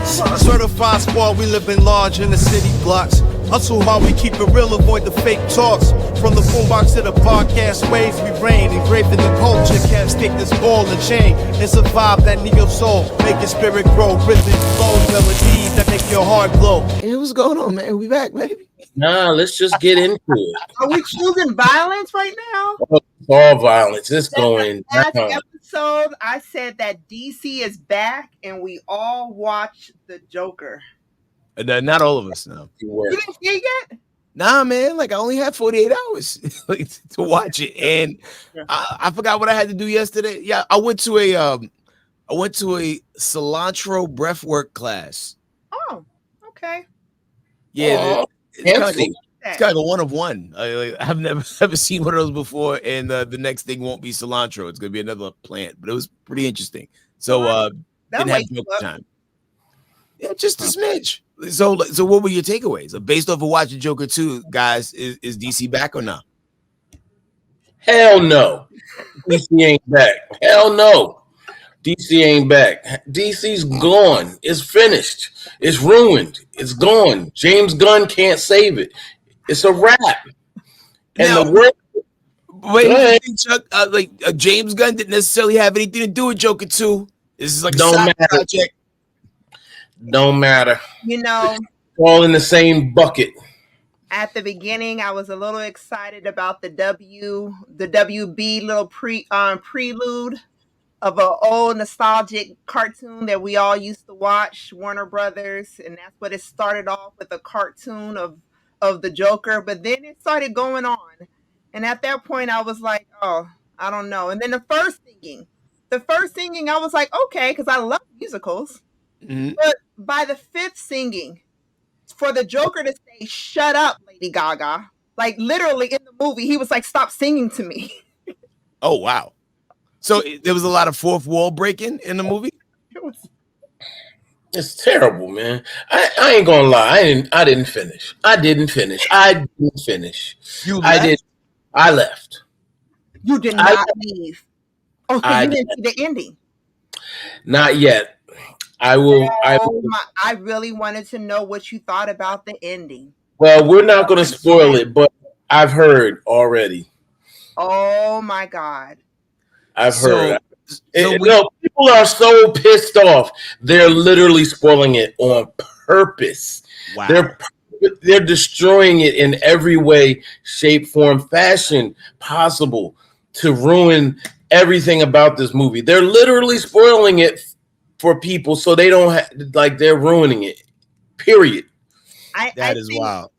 Certified squad, we living large in the city blocks. Hustle hard, we keep it real, avoid the fake talks. From the boombox to the podcast waves, we reign. Engraved in the culture, can't stick this ball and chain. And survive that neo soul, make your spirit grow. Rhythm, flow, melodies that make your heart glow. Hey, what's going on, man? We back, baby. Nah, let's just get into it. Are we choosing violence right now? All violence. It's going Last down. episode, I said that DC is back, and we all watched the Joker. Not all of us, no. You didn't see it yet? Nah, man. Like I only had 48 hours to watch it, and I forgot what I had to do yesterday. Yeah, I went to a cilantro breathwork class. Oh, okay. Yeah, it's kind of fancy. like a one of one. I've never seen one of those before, and the next thing won't be cilantro. It's gonna be another plant, but it was pretty interesting. So didn't have no time. Yeah, just a smidge. So what were your takeaways? Based off of watching Joker 2, guys, is DC back or not? Hell no. DC ain't back. Hell no. DC ain't back. DC's gone. It's finished. It's ruined. It's gone. James Gunn can't save it. It's a wrap. And Now, the world. wait, Chuck, James Gunn didn't necessarily have anything to do with Joker 2. This is like a side project. Don't matter. You know, All in the same bucket. at the beginning, I was a little excited about the WB little prelude of an old nostalgic cartoon that we all used to watch, Warner Brothers, and that's what it started off with, a cartoon of the Joker. But then it started going on, and at that point, I was like, oh, I don't know. And then the first singing, I was like, okay, because I love musicals. Mm-hmm. But by the fifth singing, for the Joker to say, shut up, Lady Gaga, like literally in the movie, he was like, stop singing to me. Oh, wow. So there was a lot of fourth wall breaking in the movie? It's terrible, man. I ain't gonna lie. I didn't finish. You left? I left. You did not leave. Oh, so you didn't see the ending? Not yet. I will. I really wanted to know what you thought about the ending. Well, we're not going to spoil it, but I've heard already. Oh my God! I've heard. So people are so pissed off. They're literally spoiling it on purpose. Wow. They're destroying it in every way, shape, form, fashion possible to ruin everything about this movie. They're literally spoiling it for people, so they don't they're ruining it. Period. That is wild.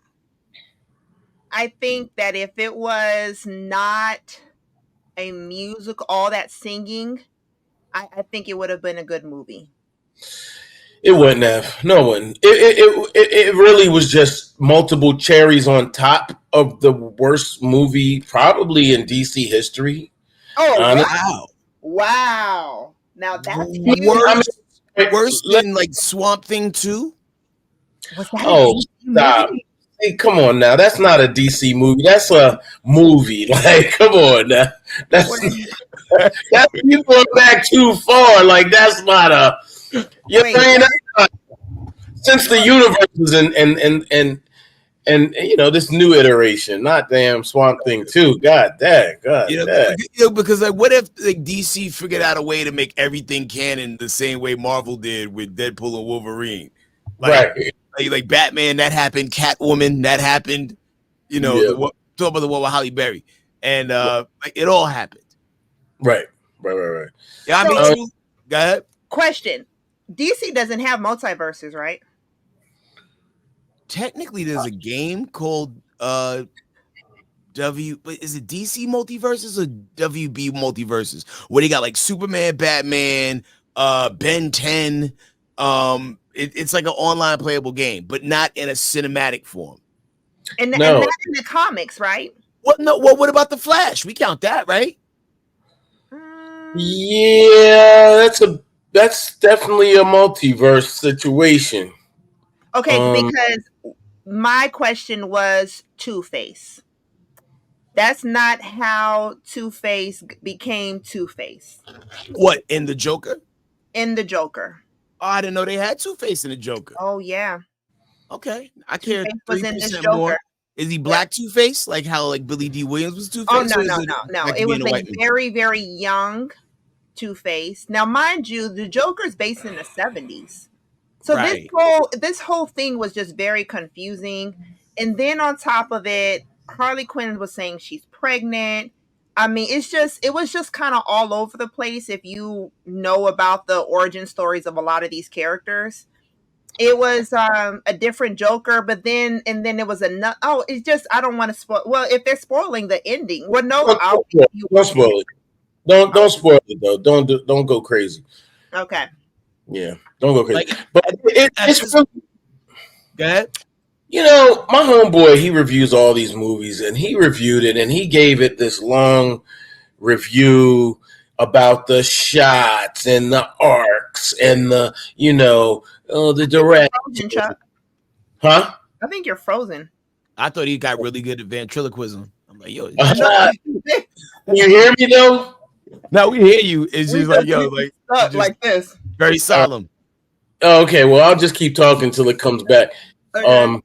I think that if it was not a music, all that singing, I think it would have been a good movie. It wouldn't have. No one. It really was just multiple cherries on top of the worst movie probably in DC history. Oh, wow. Now that's huge. Worse than like Swamp Thing 2? Oh, stop. Hey, come on now. That's not a DC movie. That's a movie. Like, come on now. That's you going back too far. Like, that's not a. You're saying that since the universe and you know this new iteration, not damn Swamp Thing 2. God dang. Because like, what if like DC figured out a way to make everything canon the same way Marvel did with Deadpool and Wolverine? Right. Like Batman, that happened. Catwoman, that happened. You know, talk about the one with Halle Berry, and like it all happened. Right. Yeah, I mean, go ahead. Question: DC doesn't have multiverses, right? Technically, there's a game called is it DC Multiverses or WB Multiverses? Where they got like Superman, Batman, Ben 10. It's like an online playable game, but not in a cinematic form. And not in the comics, right? What? No. Well, what about the Flash? We count that, right? Yeah, that's definitely a multiverse situation. Okay, because my question was Two-Face. That's not how Two-Face became Two-Face. What, in the Joker? In the Joker. Oh, I didn't know they had Two-Face in the Joker. Oh yeah. Okay, I care was in this 3% Joker. more. Is he black Two-Face, like how like Billy D. Williams was Two-Face? Oh no. It was a very, very young Two-Face. Now, mind you, the Joker is based in the 70s. So this whole thing was just very confusing. And then on top of it, Harley Quinn was saying she's pregnant. I mean, it was just kind of all over the place if you know about the origin stories of a lot of these characters. It was a different Joker, but then it was another. Oh, it's just I don't want to spoil. Well, if they're spoiling the ending, well, no, don't spoil it. Don't spoil it though. Don't go crazy. Okay. Yeah, don't go crazy. Like, but it's really, go ahead. You know, my homeboy, he reviews all these movies, and he reviewed it, and he gave it this long review about the shots and the arcs and the, the direction. Huh? I think you're frozen. I thought he got really good at ventriloquism. I'm like, yo. Can you hear me though? No, we hear you. It's just like, yo, like this. Very solemn. Okay, well, I'll just keep talking till it comes back. Okay.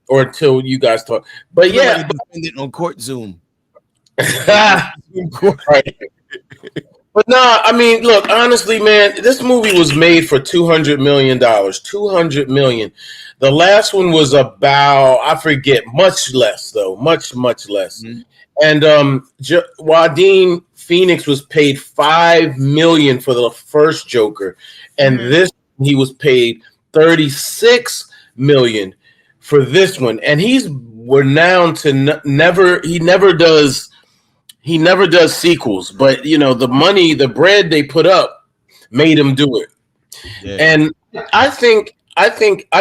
Or until you guys talk. But yeah, dependent on court Zoom. Right. But no, I mean, look, honestly, man, this movie was made for $200 million. $200 million. The last one was about, I forget, much less though, much less. Mm-hmm. And Joaquin Phoenix was paid $5 million for the first Joker, and this he was paid $36 million for this one, and he's renowned to never does sequels, but the money, the bread they put up made him do it. Yeah. And I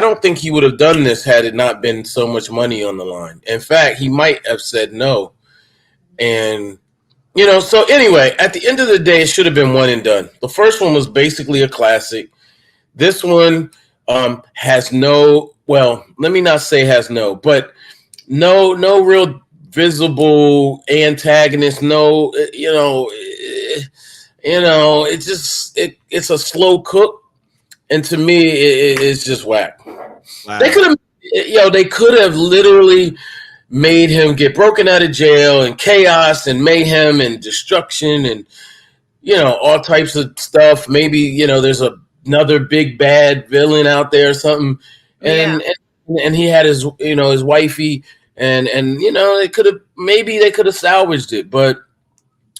don't think he would have done this had it not been so much money on the line. In fact, he might have said no. And so anyway, at the end of the day, it should have been one and done. The first one was basically a classic. This one has no, well, let me not say has no, but no real visible antagonist. No, it's just it's a slow cook, and to me, it's just whack. Wow. They could have literally made him get broken out of jail and chaos and mayhem and destruction and all types of stuff. Maybe there's another big bad villain out there or something, and he had his his wifey, and they could have salvaged it, but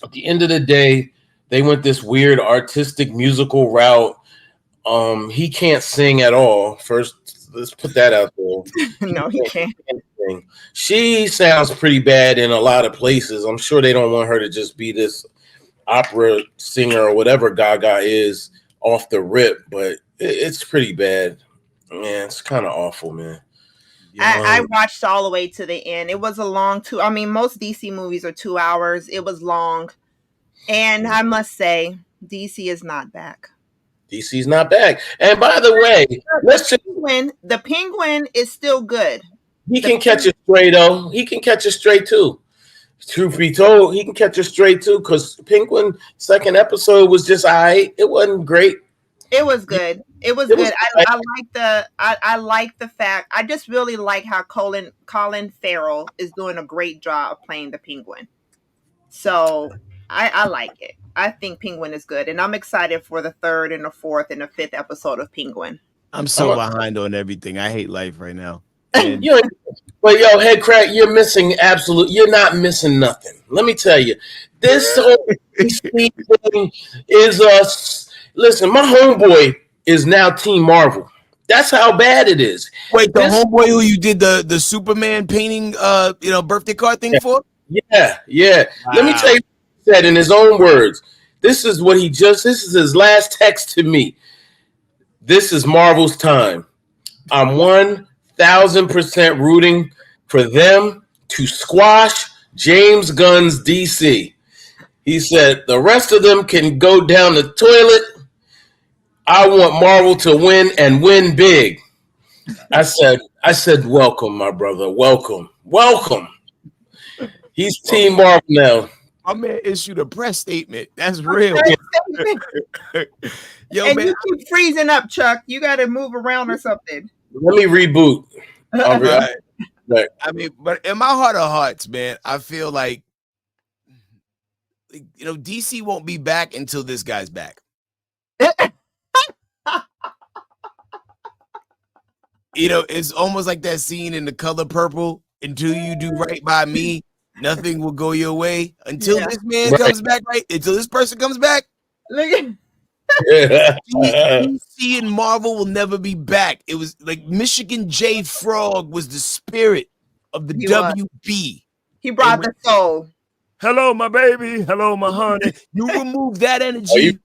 at the end of the day, they went this weird artistic musical route. He can't sing at all. First, let's put that out there. No, he can't. She sounds pretty bad in a lot of places. I'm sure they don't want her to just be this opera singer or whatever Gaga is off the rip, but it's pretty bad. Man, it's kind of awful, man. I watched all the way to the end. It was a long I mean, most DC movies are 2 hours. It was long. And I must say, DC is not back. DC's not back. And by the way, the Penguin is still good. He can catch it straight, though. He can catch it straight, too. Truth be told, he can catch it straight, too, because Penguin second episode was just all right. It wasn't great. It was good. It was good. I like the fact. I just really like how Colin Farrell is doing a great job playing the Penguin. So I like it. I think Penguin is good, and I'm excited for the third and the fourth and the fifth episode of Penguin. I'm so behind on everything. I hate life right now. But head crack, you're not missing nothing. Let me tell you, this whole thing is listen, my homeboy is now Team Marvel. That's how bad it is. Wait, the homeboy who you did the Superman painting birthday card thing for? Yeah. Wow. Let me tell you what he said in his own words. This is his last text to me. This is Marvel's time. I'm 1,000% rooting for them to squash James Gunn's DC. He said the rest of them can go down the toilet. I want Marvel to win and win big. I said, welcome, my brother. Welcome. He's Team Marvel now. My man issued a press statement. That's real. Yo, and man, you keep freezing up, Chuck. You got to move around or something. Let me reboot. Right. I mean, but in my heart of hearts, man, I feel like DC won't be back until this guy's back. It's almost like that scene in The Color Purple. Until you do right by me, nothing will go your way. Until this man comes back, right? Until this person comes back. DC and Marvel will never be back. It was like Michigan J. Frog was the spirit of the WB. He brought the soul. Hello, my baby. Hello, my honey. You remove that energy,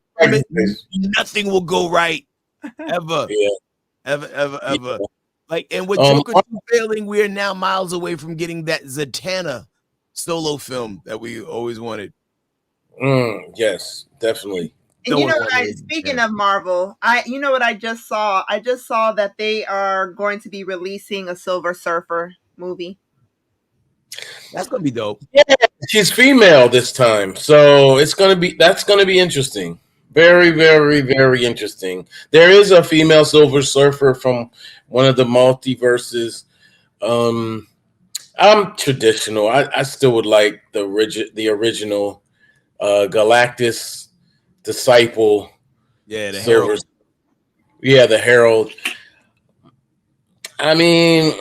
nothing will go right. Ever. Yeah. Ever. Yeah. Like, and with Joker 2 failing, we are now miles away from getting that Zatanna solo film that we always wanted. Yes, definitely. And speaking of Marvel, you know what I just saw? I just saw that they are going to be releasing a Silver Surfer movie. That's gonna be dope. Yeah, she's female this time, so that's gonna be interesting. Very, very, very interesting. There is a female Silver Surfer from one of the multiverses. I'm traditional. I still would like the original Galactus disciple. Yeah, the Silver. Herald. Yeah, the Herald. I mean,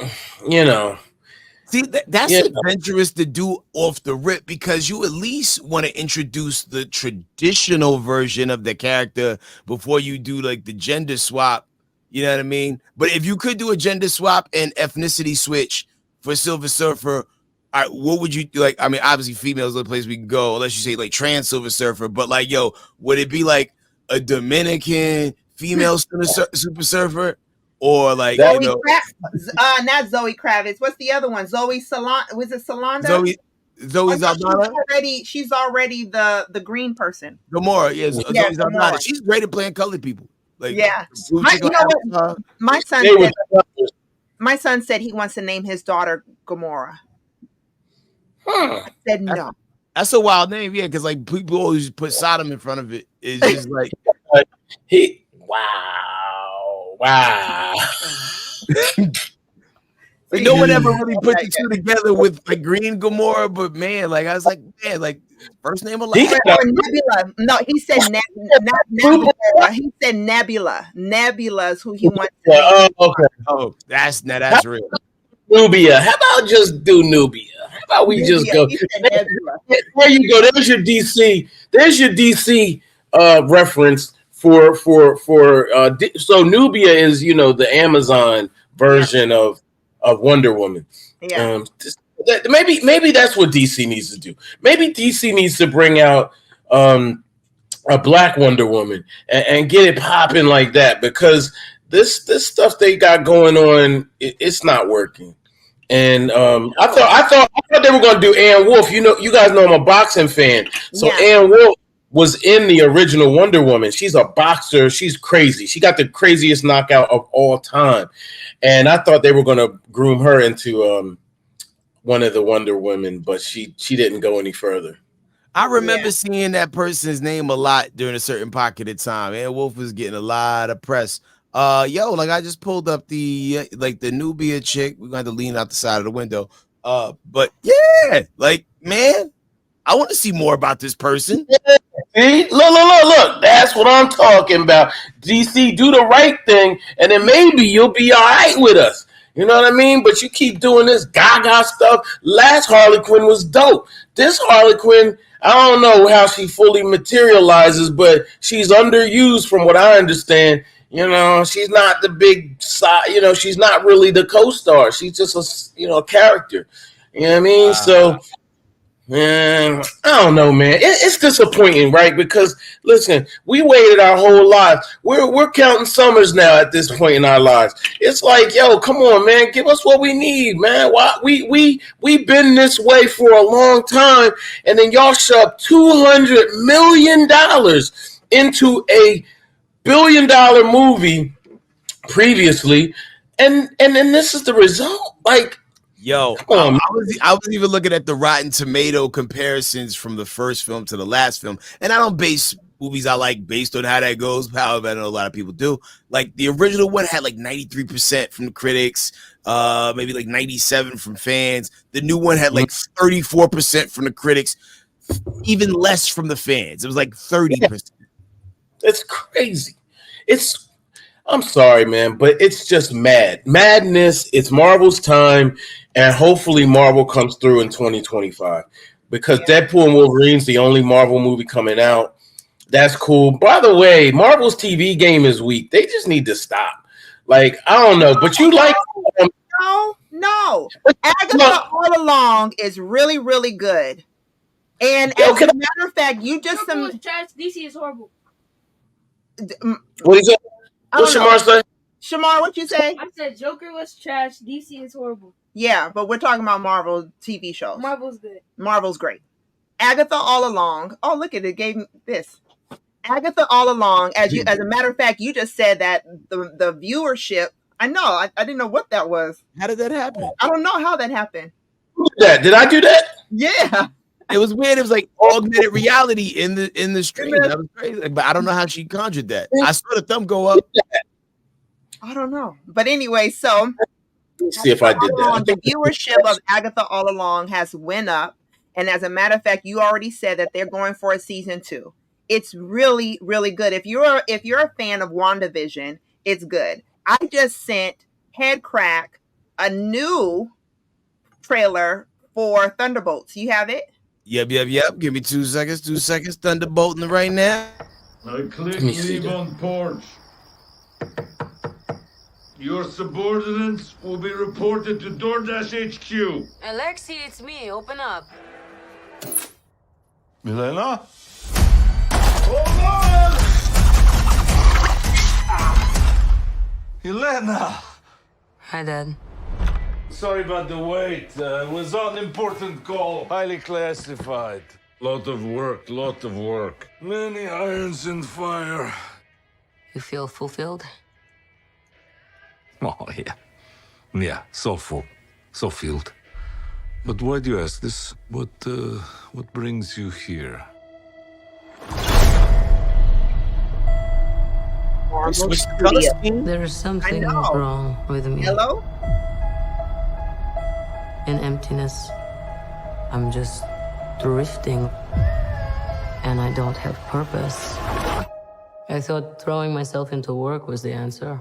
See, that's adventurous to do off the rip, because you at least want to introduce the traditional version of the character before you do like the gender swap. You know what I mean? But if you could do a gender swap and ethnicity switch for Silver Surfer, what would you do? Like, I mean, obviously females are the place we can go, unless you say like trans Silver Surfer. But like, would it be like a Dominican female Super Surfer? Or like not Zoe Kravitz. What's the other one? Zoe Salon. Was it Salonda? Zoe Saldana. She's already the green person. Gamora, Zoe Saldana. She's great at playing colored people. Like, my son said he wants to name his daughter Gamora. I said no. That's a wild name, because like people always put Sodom in front of it. It's just like Wow. Like, no one ever really put the two together with like Green Gamora, but man, like I was like, man, like first name alive. Nebula. No, he said not Nebula. He said Nebula. Nebula is who he wants. Okay. That's real. Nubia. How about just do Nubia? How about we just go? There you go. There's your DC. There's your DC reference. So Nubia is the Amazon version of Wonder Woman. Yeah. Maybe that's what DC needs to do. Maybe DC needs to bring out a Black Wonder Woman and get it popping like that, because this stuff they got going on, it's not working. And I thought they were going to do Ann Wolf. You guys know I'm a boxing fan, so Ann Wolf was in the original Wonder Woman. She's a boxer. She's crazy. She got the craziest knockout of all time. And I thought they were going to groom her into one of the Wonder Women, but she didn't go any further. I remember seeing that person's name a lot during a certain pocket of time. Ann Wolf was getting a lot of press. Like I just pulled up the Nubia chick. We're going to have to lean out the side of the window. But yeah, like, man, I want to see more about this person. See? Look. That's what I'm talking about. DC, do the right thing, and then maybe you'll be all right with us. You know what I mean? But you keep doing this gaga stuff. Last Harley Quinn was dope. This Harley Quinn, I don't know how she fully materializes, but she's underused from what I understand. She's not the big side. She's not really the co-star. She's just a character. You know what I mean? So, man, I don't know, man. It's disappointing, right? Because listen, we waited our whole lives. We're counting summers now at this point in our lives. It's like, yo, come on, man, give us what we need, man. Why we've been this way for a long time, and then y'all shoved $200 million into a $1 billion movie previously, and then this is the result. Like, yo, I was even looking at the Rotten Tomato comparisons from the first film to the last film, and I don't base movies I like based on how that goes. However, I know a lot of people do. Like the original one had like 93% from the critics, maybe like 97 from fans. The new one had like 34% from the critics, even less from the fans. It was like 30%. It's crazy. I'm sorry, man, but it's just madness. It's Marvel's time, and hopefully Marvel comes through in 2025 because Deadpool and Wolverine's the only Marvel movie coming out. That's cool. By the way, Marvel's TV game is weak. They just need to stop. Like, I don't know, but you like No. Agatha All Along is really, really good. And as a matter of fact, you just Joker was trash. DC is horrible. What is it? What Shamar say? Shamar, what you say? I said Joker was trash. DC is horrible. Yeah, but we're talking about Marvel TV shows. Marvel's good. Marvel's great. Agatha All Along. Oh, look at it. Gave me this. Agatha All Along. As a matter of fact, you just said that the viewership. I know. I didn't know what that was. How did that happen? I don't know how that happened. Who did that? Did I do that? Yeah. It was weird. It was like augmented reality in the stream. That was crazy. But I don't know how she conjured that. I saw the thumb go up. I don't know. But anyway, so let's see if I did that. The viewership of Agatha All Along has went up. And as a matter of fact, you already said that they're going for a season 2. It's really, really good. If you're a fan of WandaVision, it's good. I just sent Headcrack a new trailer for Thunderbolts. You have it? Yep. Give me 2 seconds. 2 seconds. Thunderbolting right now. I click leave on porch. Your subordinates will be reported to DoorDash HQ. Alexi, it's me. Open up. Milena? Hold on! Elena! Hi, Dad. Sorry about the wait. It was an important call. Highly classified. Lot of work. Many irons in fire. You feel fulfilled? Oh, yeah. Yeah, so full. So filled. But why do you ask this? What brings you here? There is something wrong with me. Hello? In emptiness. I'm just drifting. And I don't have purpose. I thought throwing myself into work was the answer.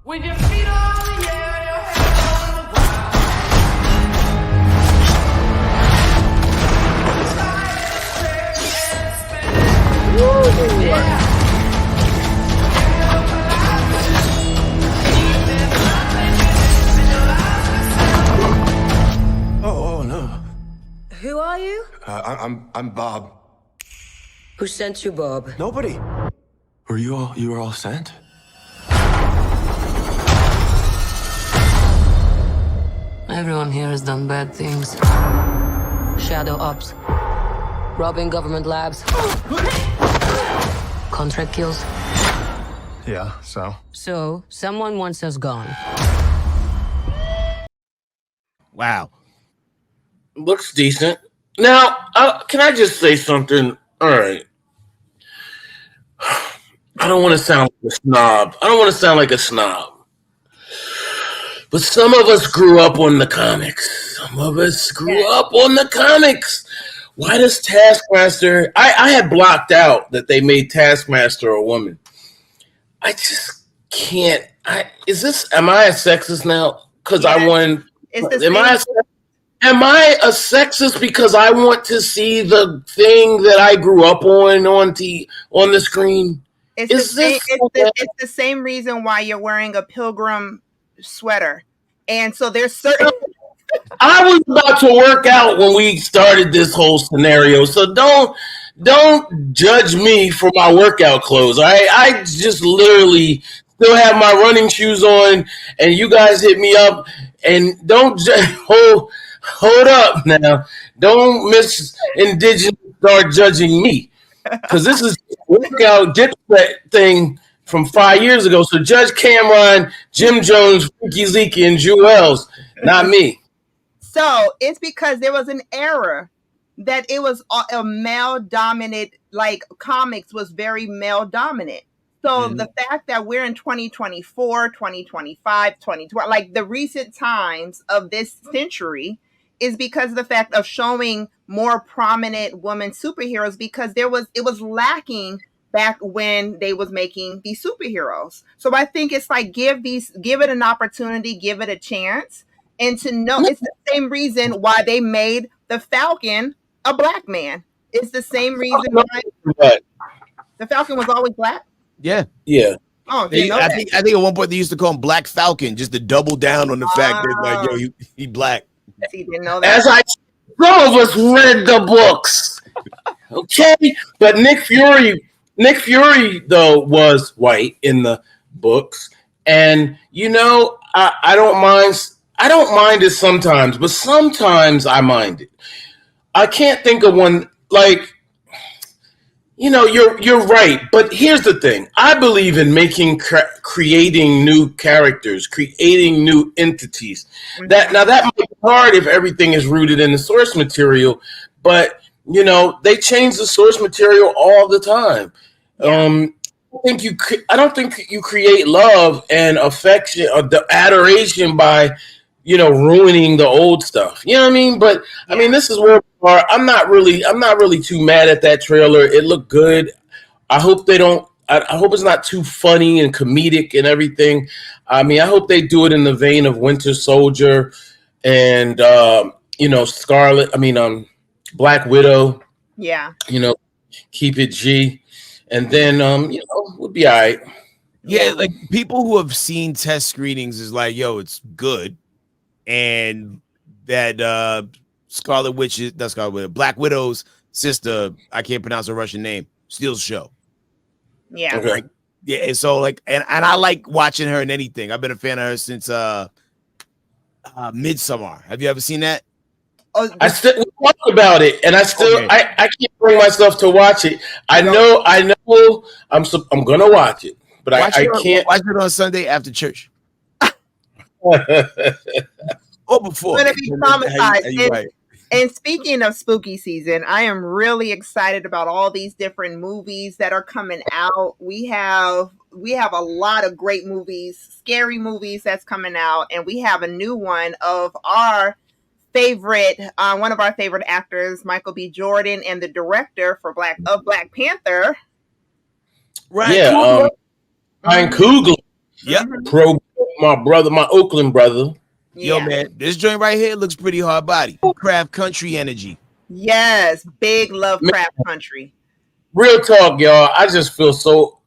With your feet on the air, your head on the ground. The sky is spinning. Woo! Yeah. Oh no. Who are you? I'm Bob. Who sent you, Bob? Nobody. Were you all sent? Everyone here has done bad things. Shadow ops. Robbing government labs. Contract kills. Yeah, so? So, someone wants us gone. Wow. Looks decent. Now, can I just say something? All right. I don't want to sound like a snob. But some of us grew up on the comics. Why does Taskmaster... I had blocked out that they made Taskmaster a woman. I just can't... Am I a sexist now? Because I want... Am I a sexist because I want to see the thing that I grew up on the screen? It's the same reason why you're wearing a pilgrim sweater. And so there's certain... I was about to work out when we started this whole scenario, so don't judge me for my workout clothes. I just literally still have my running shoes on, and you guys hit me up, and don't hold up now. Don't miss indigenous start judging me. Because this is get that thing from 5 years ago. So Judge Cameron, Jim Jones, Freaky Zeke, and Jewels, not me. So it's because there was an era that it was a male dominant, like comics was very male dominant. So the fact that we're in 2024, 2025, 2020, like the recent times of this century is because of the fact of showing more prominent women superheroes, because it was lacking back when they was making these superheroes. So I think it's like give it an opportunity, give it a chance, and to know it's the same reason why they made the Falcon a black man. It's the same reason why the Falcon was always black. Yeah. Yeah. Oh, I think at one point they used to call him Black Falcon just to double down on the fact that like, yo, he black. See, didn't know that. As some of us read the books, okay, but Nick Fury though was white in the books, and I don't mind it sometimes, but sometimes I mind it. I can't think of one like. You're right, but here's the thing. I believe in creating new characters, creating new entities. That might be hard if everything is rooted in the source material, but they change the source material all the time. Yeah. I don't think you create love and affection or the adoration by ruining the old stuff. You know what I mean? But I mean, this is where we are. I'm not really too mad at that trailer. It looked good. I hope they don't. I hope it's not too funny and comedic and everything. I mean, I hope they do it in the vein of Winter Soldier and Scarlet. I mean, Black Widow. Yeah. Keep it G, and then we'll be all right. Yeah, like people who have seen test screenings is like, yo, it's good. And that Black Widow's sister, I can't pronounce her Russian name, steals the show. Yeah. Okay. Like, yeah, and so like and I like watching her in anything. I've been a fan of her since Midsommar. Have you ever seen that? We talked about it, and I can't bring myself to watch it. I know I'm gonna watch it, but I can't watch it on Sunday after church. Or before. Gonna be traumatized. And speaking of spooky season, I am really excited about all these different movies that are coming out. We have a lot of great movies, scary movies that's coming out, and we have a new one of our favorite, one of our favorite actors, Michael B. Jordan, and the director for Black Panther. Right. Yeah. Ryan Coogler. Yep. My brother, my Oakland brother. Yo, man, this joint right here looks pretty hard body. Craft country energy. Yes, big love craft country. Real talk, y'all. I just feel so.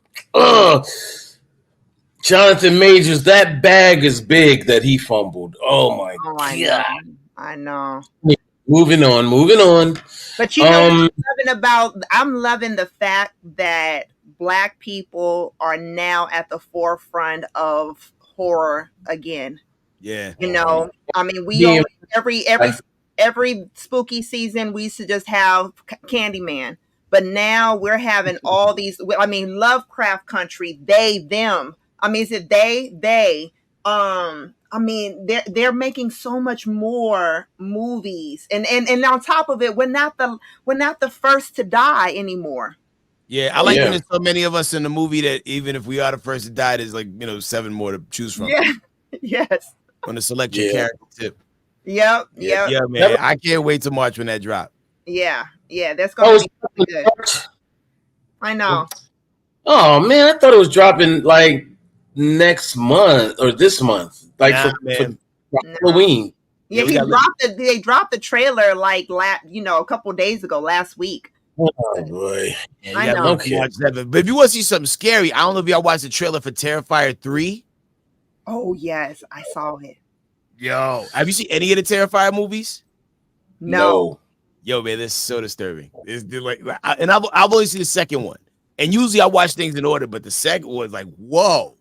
Jonathan Majors, that bag is big that he fumbled. Oh my God! I know. Moving on. But I'm loving the fact that Black people are now at the forefront of horror again. Yeah. I mean, we every spooky season we used to just have Candyman, but now we're having all these. I mean, Lovecraft Country, they, them. I mean, is it they? I mean, they're making so much more movies, and on top of it, we're not the first to die anymore. Yeah, I like when there's so many of us in the movie that even if we are the first to die, there's like 7 more to choose from. Yeah. Yes. On the select your character tip. Yep. Yeah, man. I can't wait to March when that drop. Yeah. That's gonna be good. I know. Oh man, I thought it was dropping like next month or this month, like for Halloween. Yeah, they dropped the trailer like a couple days ago, last week. Oh boy, I know. But if you want to see something scary, I don't know if y'all watched the trailer for Terrifier 3. Oh yes, I saw it. Yo, have you seen any of the Terrifier movies? No. Yo, man, this is so disturbing. And I've only seen the second one, and usually I watch things in order, but the second one was like, whoa.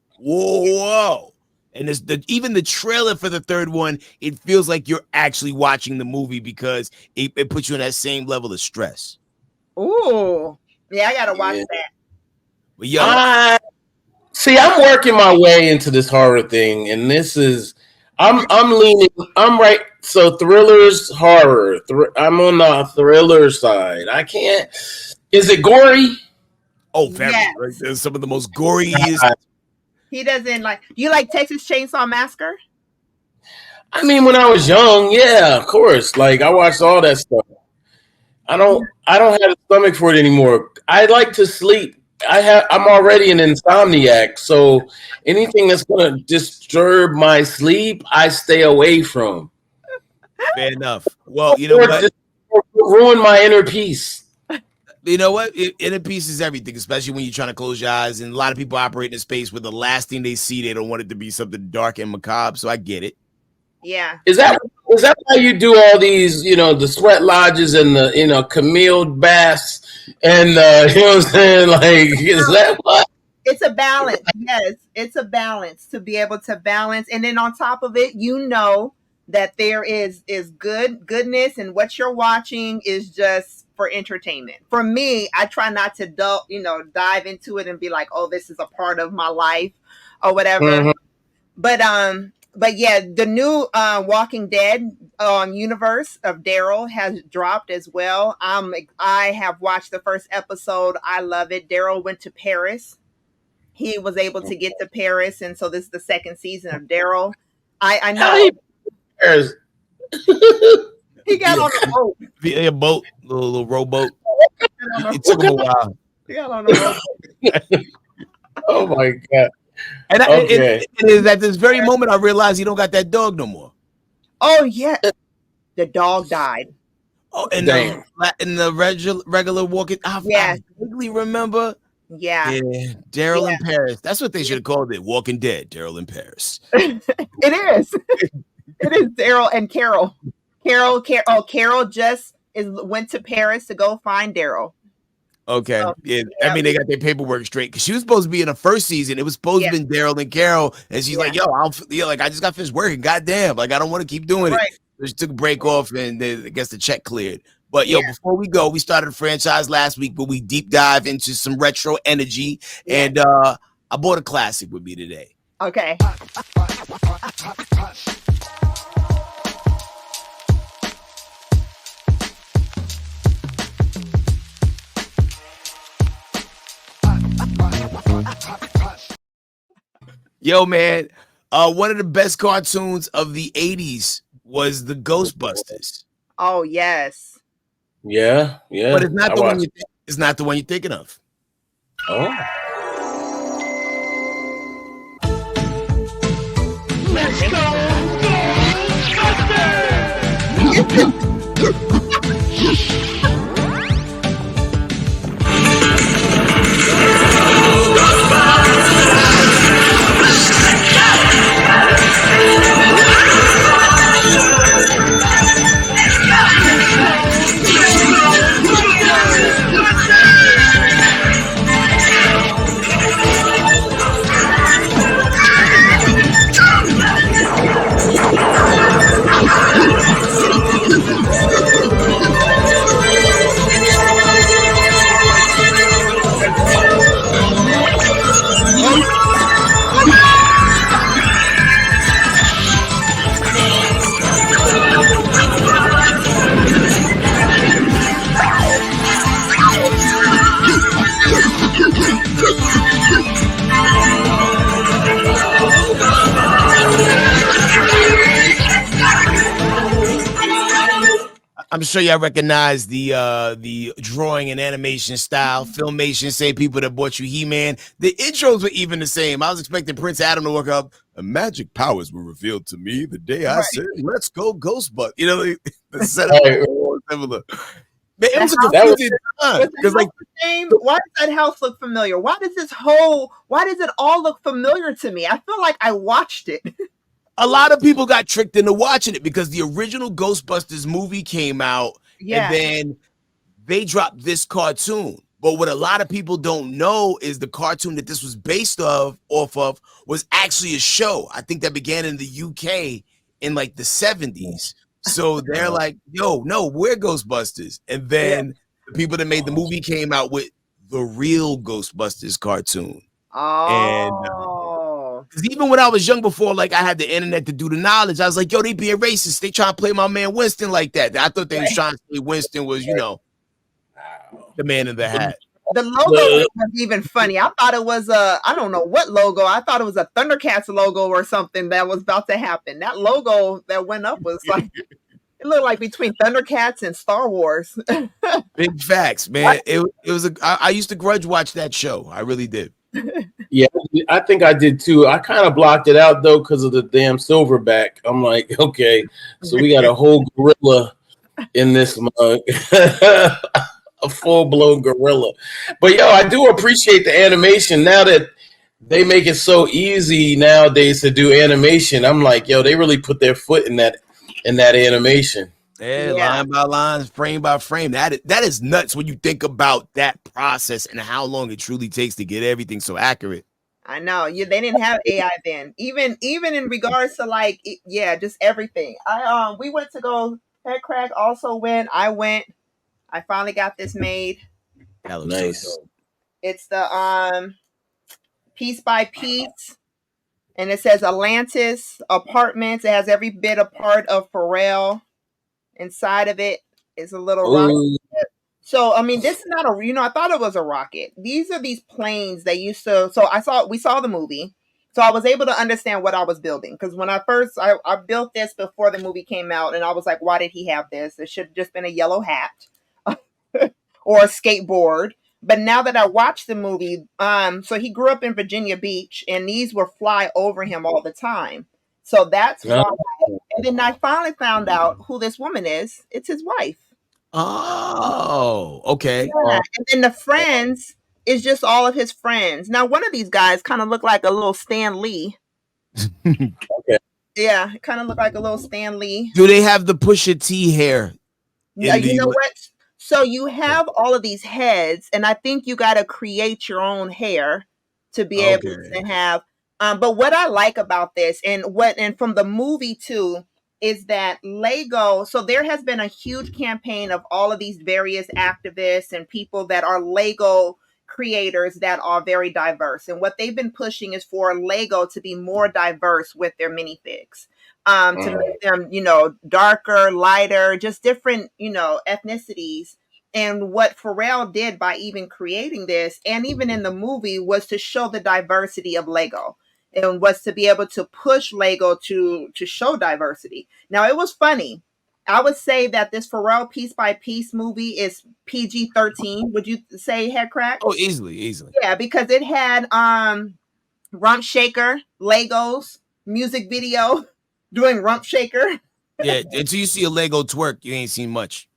And even the trailer for the third one, it feels like you're actually watching the movie because it puts you in that same level of stress. Ooh, yeah, I gotta watch that. But yo, See, I'm working my way into this horror thing, and this is I'm leaning. I'm right. So thrillers, horror. I'm on the thriller side. I can't. Is it gory? Oh, very. Yes. Right? There's some of the most goriest. He doesn't like. You like Texas Chainsaw Massacre? I mean, when I was young, yeah, of course. Like I watched all that stuff. I don't have a stomach for it anymore. I like to sleep. I'm already an insomniac, so anything that's gonna disturb my sleep, I stay away from. Fair enough. Well, you know what? Just ruin my inner peace. You know what? Inner peace is everything, especially when you're trying to close your eyes. And a lot of people operate in a space where the last thing they see, they don't want it to be something dark and macabre. So I get it. Yeah. Is that why you do all these, the sweat lodges and the, Camille baths and, you know what I'm saying? Like, is that what? It's a balance. Yes, it's a balance to be able to balance. And then on top of it, that there is goodness, and what you're watching is just for entertainment. For me, I try not to dive into it and be like, oh, this is a part of my life or whatever. Mm-hmm. But yeah, the new Walking Dead universe of Daryl has dropped as well. I have watched the first episode. I love it. Daryl went to Paris. He was able to get to Paris, and so this is the second season of Daryl. I know. He got on a boat. A boat, little rowboat. It took him a while. He got on a boat. Oh my god! And it is at this very moment I realized he don't got that dog no more. Oh yeah, the dog died. Oh, and in the regular walking. I vaguely remember. Yeah. Daryl in Paris. That's what they should have called it. Walking Dead. Daryl in Paris. It is. It is Daryl and Carol. Carol just went to Paris to go find Daryl. Okay. So, I mean, they got their paperwork straight because she was supposed to be in the first season. It was supposed to be Daryl and Carol, and she's like, "Yo, I just got finished working. Goddamn, like I don't want to keep doing it." So she took a break off, and I guess the check cleared. But before we go, we started a franchise last week, but we deep dive into some retro energy, and I bought a classic with me today. Okay. Yo, man, one of the best cartoons of the 80s was the Ghostbusters. Oh, yes. Yeah. But it's not the one it's not the one you're thinking of. Oh. Let's go, Ghostbusters! I'm sure y'all recognize the drawing and animation style. Filmation, same people that bought you He-Man. The intros were even the same. I was expecting Prince Adam to walk up. The magic powers were revealed to me the day I said, "Let's go, Ghostbusters." You know, the setup was all similar. Man, it was a confusing time. Why does that house look familiar? Why does it all look familiar to me? I feel like I watched it. A lot of people got tricked into watching it because the original Ghostbusters movie came out, and then they dropped this cartoon. But what a lot of people don't know is the cartoon that this was based off of was actually a show. I think that began in the UK in like the 70s. So they're like, yo, no, we're Ghostbusters. And then the people that made the movie came out with the real Ghostbusters cartoon. And because even when I was young, before like I had the internet to do the knowledge, I was like, yo, they being racist. They trying to play my man Winston like that. I thought they was trying to say Winston was, the man in the hat. The logo was even funny. I thought it was I don't know what logo. I thought it was a Thundercats logo or something that was about to happen. That logo that went up was like, it looked like between Thundercats and Star Wars. Big facts, man. It was I used to grudge watch that show. I really did. Yeah, I think I did too. I kind of blocked it out though because of the damn silverback. I'm like, okay, so we got a whole gorilla in this mug. A full-blown gorilla. But yo, I do appreciate the animation now that they make it so easy nowadays to do animation. I'm like, yo, they really put their foot in that animation. Yeah, line by line, frame by frame. That is nuts when you think about that process and how long it truly takes to get everything so accurate. I know. They didn't have AI then. Even in regards to like just everything. We went to go. Head Crack also went. I went. I finally got this made. That looks nice. So dope. It's the Piece by Piece, and it says Atlantis Apartments. It has every bit a part of Pharrell. Inside of it is a little rocket. So I mean, this is not a I thought it was a rocket. These are these planes they used to. So we saw the movie. So I was able to understand what I was building, because when I built this before the movie came out, and I was like, why did he have this? It should have just been a yellow hat. Or a skateboard. But now that I watched the movie, so he grew up in Virginia Beach, and these were fly over him all the time. So that's why. And then I finally found out who this woman is. It's his wife. Oh, okay. Yeah. And then the friends is just all of his friends. Now, one of these guys kind of looked like a little Stan Lee. Okay. Yeah, kind of looked like a little Stan Lee. Do they have the Pusha T hair? You know what? So you have all of these heads, and I think you got to create your own hair to be able to have. But what I like about this, and from the movie too, is that Lego. So there has been a huge campaign of all of these various activists and people that are Lego creators that are very diverse. And what they've been pushing is for Lego to be more diverse with their minifigs. To make them, darker, lighter, just different, ethnicities. And what Pharrell did by even creating this, and even in the movie, was to show the diversity of Lego, and was to be able to push Lego to show diversity. Now, it was funny. I would say that this Pharrell Piece by Piece movie is PG-13. Would you say, Head Crack? Oh, easily. Yeah, because it had Rump Shaker, Legos, music video. Doing Rump Shaker. Yeah, until you see a Lego twerk, you ain't seen much.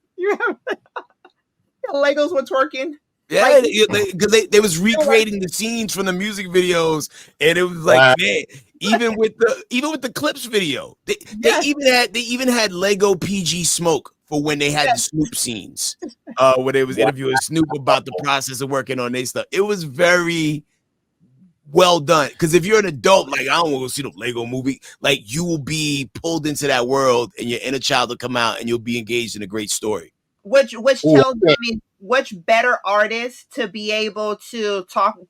Legos were twerking. Yeah, because they was recreating the scenes from the music videos, and it was like, man, even with the Clips video, they even had Lego PG Smoke for when they had the Snoop scenes, when they was interviewing Snoop about the process of working on their stuff. It was very well done, because if you're an adult, like, I don't want to go see the Lego movie, like, you will be pulled into that world, and your inner child will come out, and you'll be engaged in a great story. Which tells me which better artist to be able to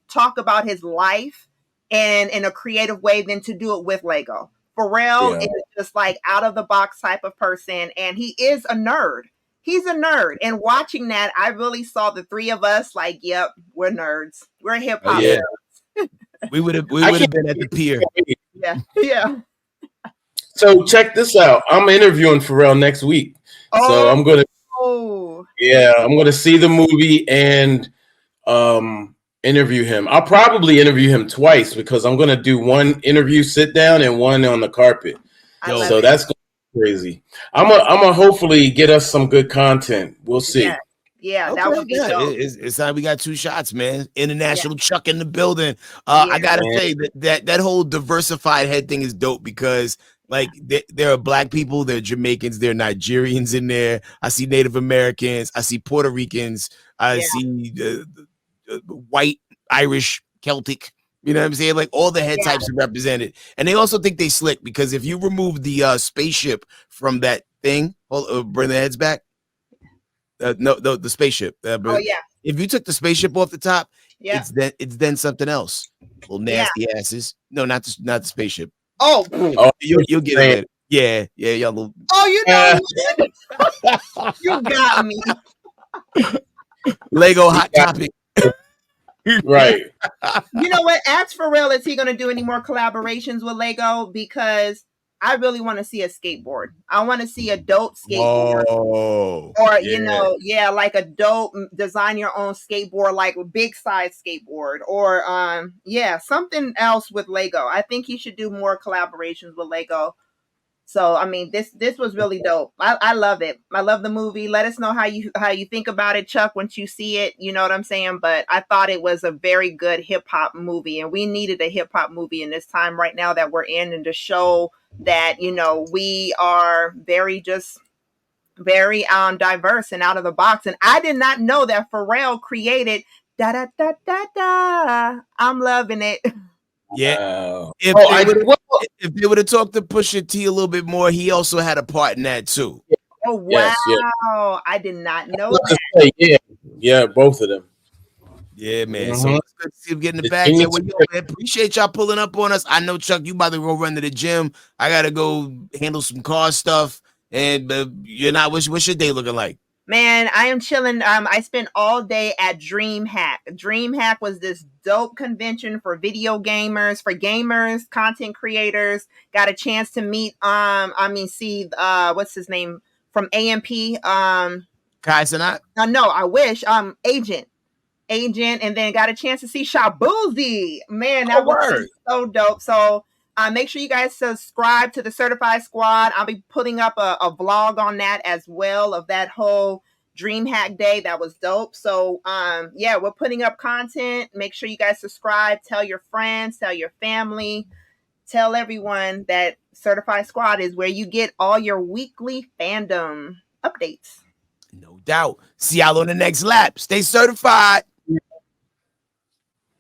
talk about his life and in a creative way than to do it with Lego. Pharrell is just like out of the box type of person, and he is a nerd. He's a nerd. And watching that, I really saw the three of us like, yep, we're nerds. We're hip hop nerds. We would have been at the pier. Yeah. So check this out. I'm interviewing Pharrell next week. So I'm gonna see the movie and interview him. I'll probably interview him twice, because I'm gonna do one interview sit down and one on the carpet. So that's gonna be crazy. I'm gonna hopefully get us some good content. We'll see. Yeah, that would be dope. It's time we got two shots, man. International Chuck in the building. I gotta say that whole diversified head thing is dope, because like there are black people, there are Jamaicans, there are Nigerians in there. I see Native Americans, I see Puerto Ricans, I see white, Irish, Celtic. You know what I'm saying? Like all the head types are represented, and they also think they slick because if you remove the spaceship from that thing, bring the heads back. No, the spaceship. If you took the spaceship off the top, it's then something else. Little nasty asses. No, not the spaceship. Oh, you'll get it later. Yeah, y'all. Little... Oh, you know, you got me. Lego Hot Topic. Right. You know what? Ask Pharrell, is he going to do any more collaborations with Lego? Because I really want to see a skateboard. I want to see a dope skateboard. Or, you know, like a dope design your own skateboard, like a big size skateboard. Or, something else with Lego. I think he should do more collaborations with Lego. So I mean, this was really dope. I love it. I love the movie. Let us know how you think about it, Chuck, once you see it. You know what I'm saying? But I thought it was a very good hip hop movie, and we needed a hip hop movie in this time right now that we're in, and to show that, you know, we are very diverse and out of the box. And I did not know that Pharrell created da da da da da. I'm loving it. Yeah. If they would have talked to Pusha T a little bit more, he also had a part in that too. Oh wow! Yes. I did not know that. Yeah, both of them. Yeah, man. So it's good to see him getting the bag. Yeah, well, man, appreciate y'all pulling up on us. I know, Chuck, you about to go run to the gym. I gotta go handle some car stuff. And you're not. What's your day looking like? Man, I am chilling. I spent all day at DreamHack. DreamHack was this dope convention for video gamers, content creators. Got a chance to meet, what's his name from AMP? Kai Cenat? No, I wish. Agent, and then got a chance to see Shabuzi. Man, that was so dope. So make sure you guys subscribe to the Certified Squad. I'll be putting up a vlog on that as well, of that whole DreamHack day. That was dope. So we're putting up content. Make sure you guys subscribe. Tell your friends, tell your family, tell everyone that Certified Squad is where you get all your weekly fandom updates. No doubt. See y'all on the next lap. Stay certified.